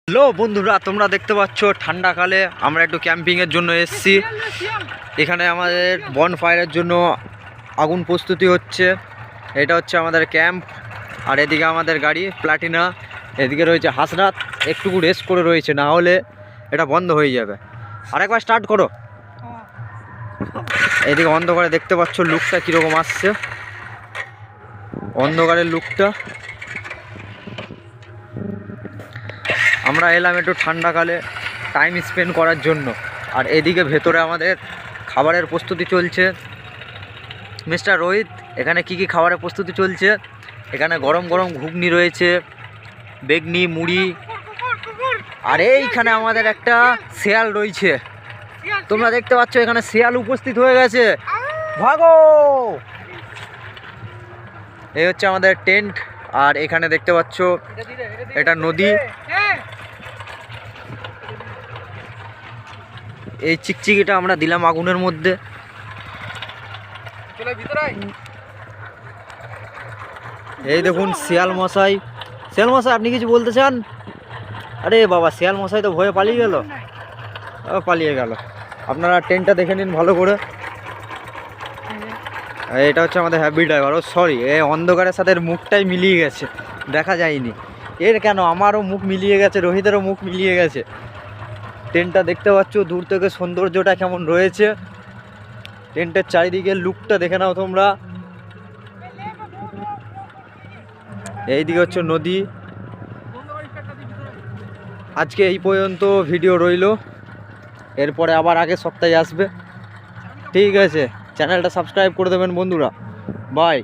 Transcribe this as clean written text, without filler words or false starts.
Hello বন্ধুরা, তোমরা দেখতে পাচ্ছ ঠান্ডাকালে আমরা একটু ক্যাম্পিংয়ের জন্য এসেছি। এখানে আমাদের বনফায়ারের জন্য আগুন প্রস্তুতি হচ্ছে। এটা হচ্ছে আমাদের ক্যাম্প, আর এদিকে আমাদের গাড়ি প্লাটিনা, এদিকে রয়েছে হাসরাত। একটুকু রেস্ট করে রয়েছে, না হলে এটা বন্ধ হয়ে যাবে। আরেকবার স্টার্ট করো। এদিকে অন্ধকারে দেখতে পাচ্ছ লুকটা কীরকম আসছে, অন্ধকারের লুকটা। আমরা এলাম একটু ঠান্ডাকালে টাইম স্পেন্ড করার জন্য। আর এদিকে ভেতরে আমাদের খাবারের প্রস্তুতি চলছে। মিস্টার রোহিত, এখানে কি কি খাবারের প্রস্তুতি চলছে? এখানে গরম গরম ঘুগনি রয়েছে, বেগনি, মুড়ি, আর এইখানে আমাদের একটা শেয়াল রয়েছে। তোমরা দেখতে পাচ্ছ এখানে শেয়াল উপস্থিত হয়ে গেছে, ভাগো। এই হচ্ছে আমাদের টেন্ট, আর এখানে দেখতে পাচ্ছ এটা নদী। এই চিকচিকিটা আমরা দিলাম আগুনের মধ্যে। এই দেখুন শিয়াল মশাই। শিয়াল মশাই, আপনি কিছু বলতে চান? আরে বাবা, শিয়াল মশাই তো ভয়ে পালিয়ে গেল, পালিয়ে গেল। আপনারা টেন্টটা দেখে নিন ভালো করে। এটা হচ্ছে আমাদের হ্যাপি ড্রাইভার। ও সরি, এই অন্ধকারের সাথে মুখটাই মিলিয়ে গেছে, দেখা যায়নি। এর কেন, আমারও মুখ মিলিয়ে গেছে, রোহিতেরও মুখ মিলিয়ে গেছে। টেন্টটা দেখতে পাচ্ছ দূর থেকে সৌন্দর্যটা কেমন রয়েছে। টেন্টের চারিদিকে লুকটা দেখে নাও তোমরা। এইদিকে হচ্ছে নদী। আজকে এই পর্যন্ত ভিডিও রইল, এরপরে আবার আগের সপ্তাহে আসবে। ঠিক আছে, চ্যানেলটা সাবস্ক্রাইব করে দেবেন বন্ধুরা। বাই।